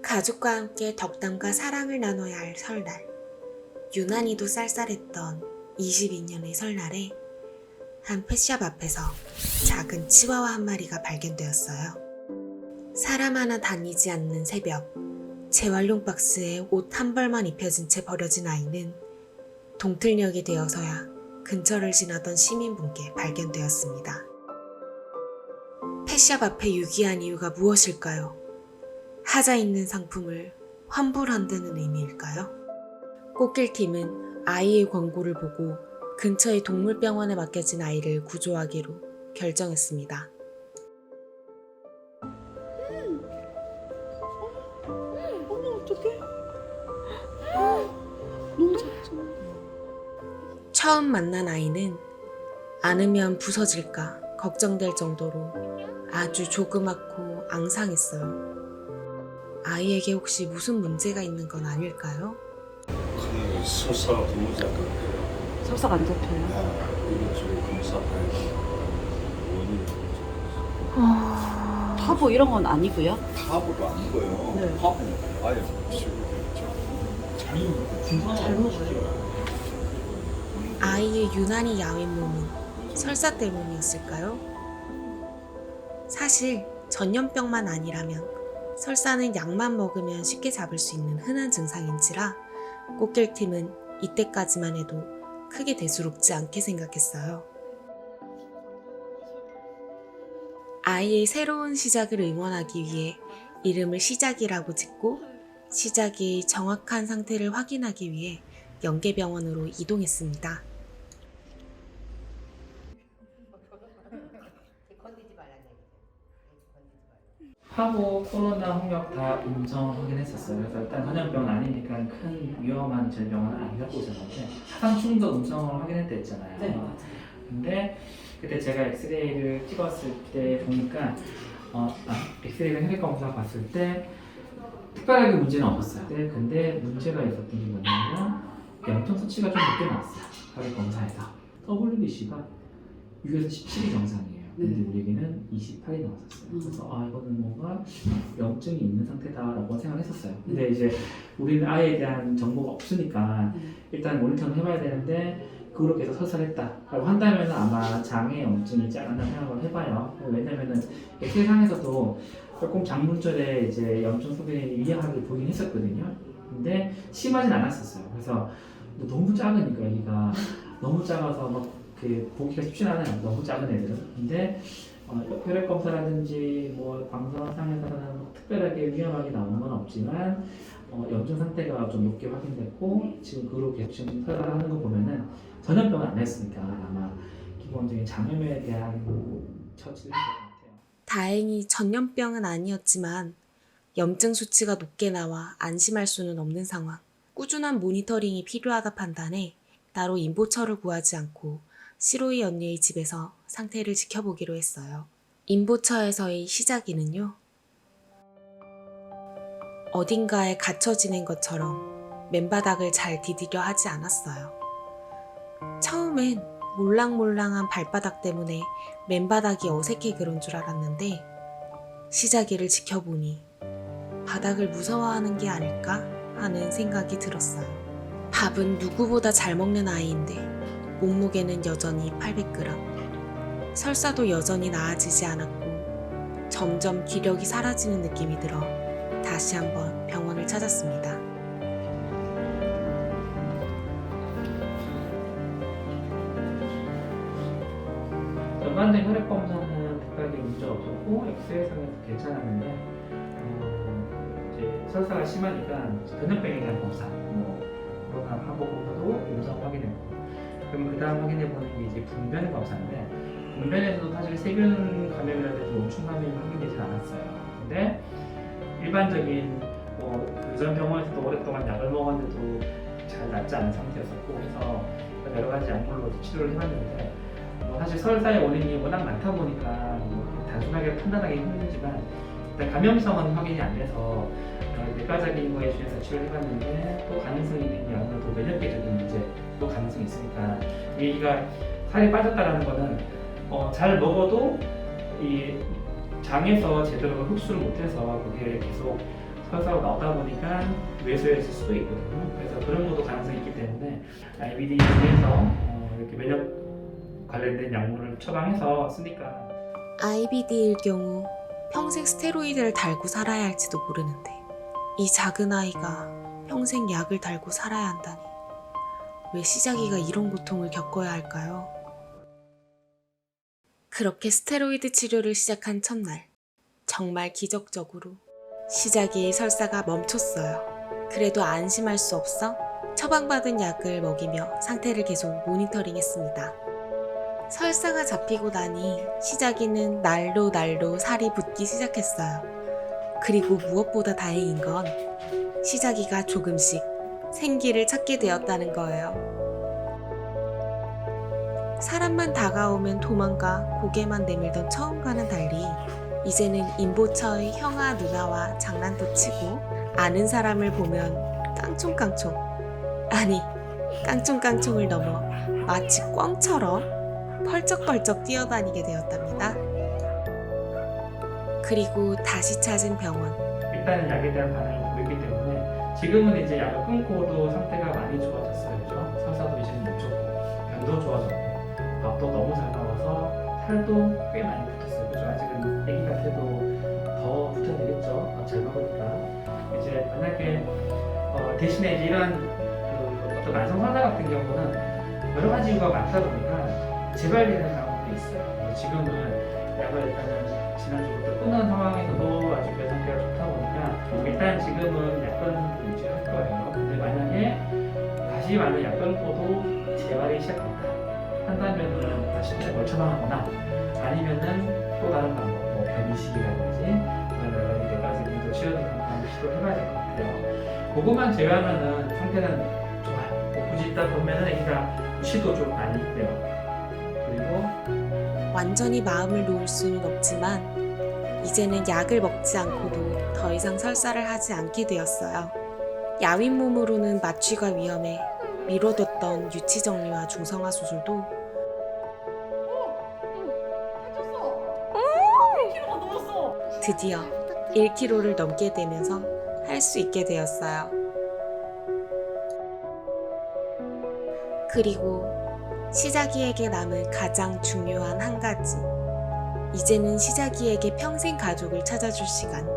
가족과 함께 덕담과 사랑을 나눠야 할 설날. 유난히도 쌀쌀했던 22년의 설날에 한 펫샵 앞에서 작은 치와와 한 마리가 발견되었어요. 사람 하나 다니지 않는 새벽, 재활용 박스에 옷 한 벌만 입혀진 채 버려진 아이는 동틀녘이 되어서야 근처를 지나던 시민분께 발견되었습니다. 펫샵 앞에 유기한 이유가 무엇일까요? 하자 있는 상품을 환불한다는 의미일까요? 꽃길팀은 아이의 광고를 보고 근처의 동물병원에 맡겨진 아이를 구조하기로 결정했습니다. 어머 어떡해? 너무 작죠. 처음 만난 아이는 안으면 부서질까 걱정될 정도로 아주 조그맣고 앙상했어요. 아이에게 혹시 무슨 문제가 있는 건 아닐까요? 그 설사가 너무 작은데요. 설사가 안 잡혀요. 이거 지금 검사해서 원인이 파보 이런 건 아니고요. 파브도 아니고요. 네. 파브는 아예 잘 먹어요. 아이의 유난히 야윈 몸은 설사 때문이었을까요? 사실 전염병만 아니라면 설사는 약만 먹으면 쉽게 잡을 수 있는 흔한 증상인지라 꽃길팀은 이때까지만 해도 크게 대수롭지 않게 생각했어요. 아이의 새로운 시작을 응원하기 위해 이름을 시작이라고 짓고 시작의 정확한 상태를 확인하기 위해 연계병원으로 이동했습니다. 파보, 코로나, 홍역 다 음성 확인했었어요. 그래서 일단 전염병은 아니니까 큰 위험한 질병은 안 갖고 있었는데 하상충도 음성을 확인했다 했잖아요. 네, 맞아요. 근데 그때 제가 엑스레이를 찍었을 때 보니까 엑스레이랑 혈액 검사 봤을 때 특별하게 문제는 없었어요. 근데 문제가 있었던 게 뭐냐면 염증 수치가 좀 높게 나왔어요. 혈액 검사에서 WBC가 6에서 17이 정상이에요. 근데 네. 우리에게는 28이 나왔었어요. 그래서 이거는 뭔가 염증이 있는 상태다라고 생각했었어요. 근데 이제 우리는 아이에 대한 정보가 없으니까 일단 모니터는 해봐야 되는데 그렇게 해서 설사했다라고 한다면 아마 장에 염증이 있지 않았나 생각을 해봐요. 왜냐면은 엑스레이상에서도 조금 장문절에 이제 염증 소견이 미약하게 보긴 했었거든요. 근데 심하진 않았었어요. 그래서 너무 작으니까 여기가 너무 작아서 막 보기가 쉽진 않아요. 너무 작은 애들은. 근데 혈액 검사라든지 뭐 방사상에서는 특별하게 위험하게 나오는 건 없지만 염증 상태가 좀 높게 확인됐고 지금 그렇게 지금 설사하는 거 보면은 전염병은 안 했으니까 아마 기본적인 장염에 대한 처치를 할 것 같아요. 다행히 전염병은 아니었지만 염증 수치가 높게 나와 안심할 수는 없는 상황. 꾸준한 모니터링이 필요하다 판단해 따로 인보처를 구하지 않고 시로이 언니의 집에서 상태를 지켜보기로 했어요. 인보처에서의 시작이는요. 어딘가에 갇혀 지낸 것처럼 맨바닥을 잘 디디려 하지 않았어요. 처음엔 몰랑몰랑한 발바닥 때문에 맨바닥이 어색해 그런 줄 알았는데 시작이를 지켜보니 바닥을 무서워하는 게 아닐까 하는 생각이 들었어요. 밥은 누구보다 잘 먹는 아이인데 몸무게는 여전히 800g. 설사도 여전히 나아지지 않았고 점점 기력이 사라지는 느낌이 들어 다시 한번 병원을 찾았습니다. 전반적인 혈액 검사는 특별하게 문제 없었고 엑스레이상에서 괜찮았는데 이제 설사가 심하니까 전염병에 대한 검사, 코로나 파보 검사도 음성 확인했고 그러면 그 다음 확인해보는 게 이제 분변 검사인데 분변에서도 사실 세균 감염이라든지 곤충 감염이 확인되진 않았어요. 근데 일반적인 그전 병원에서도 오랫동안 약을 먹었는데도 잘 낫지 않은 상태였었고 그래서 여러 가지 약물로 치료를 해봤는데 사실 설사의 원인이 워낙 많다 보니까 단순하게 판단하기 힘들지만 일단 감염성은 확인이 안 돼서 내과적인 거에 대해서 치료를 해봤는데 또 가능성이 있는 게 아무래도 면역계적인 문제도 가능성이 있으니까 얘가 살이 빠졌다라는 거는 잘 먹어도 이 장에서 제대로 흡수를 못해서 그게 계속 설사가 나오다 보니까 뇌소였을 수도 있거든요. 그래서 그런 것도 가능성이 있기 때문에 IBD 중에서 이렇게 면역 관련된 약물을 처방해서 쓰니까 IBD일 경우 평생 스테로이드를 달고 살아야 할지도 모르는데 이 작은 아이가 평생 약을 달고 살아야 한다니 왜 시작이가 이런 고통을 겪어야 할까요? 그렇게 스테로이드 치료를 시작한 첫날 정말 기적적으로 시작이의 설사가 멈췄어요. 그래도 안심할 수 없어 처방받은 약을 먹이며 상태를 계속 모니터링했습니다. 설사가 잡히고 나니 시작이는 날로 살이 붙기 시작했어요. 그리고 무엇보다 다행인 건 시작이가 조금씩 생기를 찾게 되었다는 거예요. 사람만 다가오면 도망가 고개만 내밀던 처음과는 달리 이제는 임보처의 형아 누나와 장난도 치고 아는 사람을 보면 깡총깡총 아니 깡총깡총을 넘어 마치 꿩처럼 펄쩍펄쩍 뛰어다니게 되었답니다. 그리고 다시 찾은 병원. 일단은 약에 대한 반응이 보이기 때문에 지금은 이제 약을 끊고도 상태가 많이 좋아졌어요. 그죠? 설사도 이제는 멈췄고 변도 좋아졌고 밥도 너무 잘 나와서 살도 꽤 많이 붙었어요. 그죠? 아직은 아기 같아도 더 붙어야 되겠죠? 잘 먹으니까. 이제 만약에 대신에 이제 이런 어떤 만성 설사 같은 경우는 여러 가지 이유가 많다 보니까 재발되는 상황도 있어요. 지금은 약을 일단은 지난주부터 끊은 상황에서도 아직 뇌 상태가 좋다 보니까 일단 지금은 약 끊는 상태 유지할 거예요. 근데 만약에 다시 만약 약 끊고도 재발이 시작된다 한다면은 다시 약을 처방하거나 아니면은 또 다른 방법, 뭐 변이식이라든지 그런 여러 가지 뇌가슴이 더 치료된 방법을 시도를 해봐야 될 것 같아요. 그것만 제외하면은 상태는 좋아요. 뭐 굳이 있다 보면은 애기가 치도 좀 많이 돼요. 그리고 완전히 마음을 놓을 수는 없지만 이제는 약을 먹지 않고도 더 이상 설사를 하지 않게 되었어요. 야윈 몸으로는 마취가 위험해 미뤄뒀던 유치 정리와 중성화 수술도 드디어 1kg를 넘게 되면서 할 수 있게 되었어요. 그리고 시작이에게 남은 가장 중요한 한 가지. 이제는 시작이에게 평생 가족을 찾아줄 시간.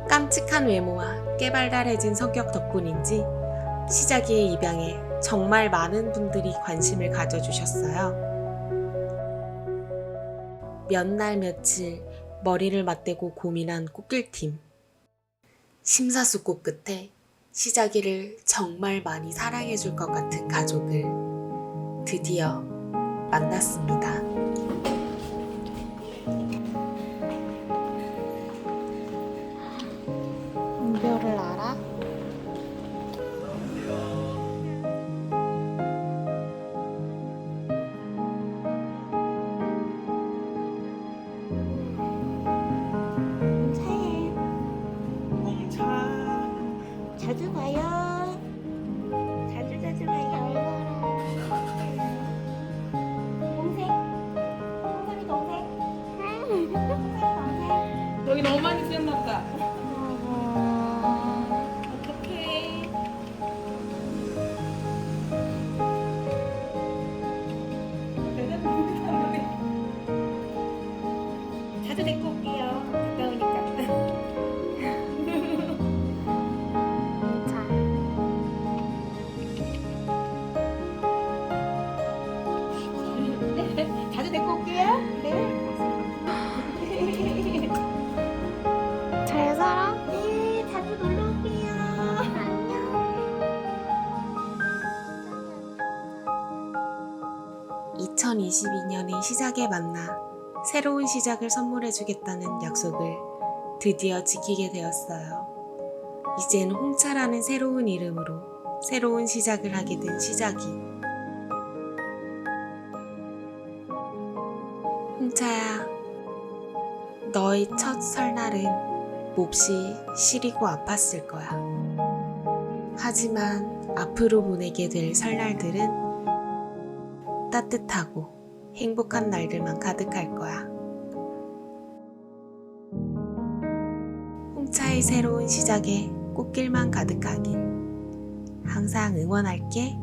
깜찍한 외모와 깨발랄해진 성격 덕분인지 시작이의 입양에 정말 많은 분들이 관심을 가져주셨어요. 몇 날 며칠 머리를 맞대고 고민한 꽃길팀. 심사숙고 끝에 시작이를 정말 많이 사랑해줄 것 같은 가족을 드디어 만났습니다. 이별을 알아? 자주 봐요. 자주 봐요. 동생? 동생이 동생? 동생? 여기 너무 많이 쓰였나 보다. 어떡해. 자주 데리고 올게요. 가까우니까. 자주 데리고 올게요. 네. 잘 살아? 네, 자주 놀러 올게요. 안녕. 2022년의 시작에 만나 새로운 시작을 선물해주겠다는 약속을 드디어 지키게 되었어요. 이젠 홍차라는 새로운 이름으로 새로운 시작을 하게 된 시작이. 홍차야, 너의 첫 설날은 몹시 시리고 아팠을 거야. 하지만 앞으로 보내게 될 설날들은 따뜻하고 행복한 날들만 가득할 거야. 홍차의 새로운 시작에 꽃길만 가득하길. 항상 응원할게.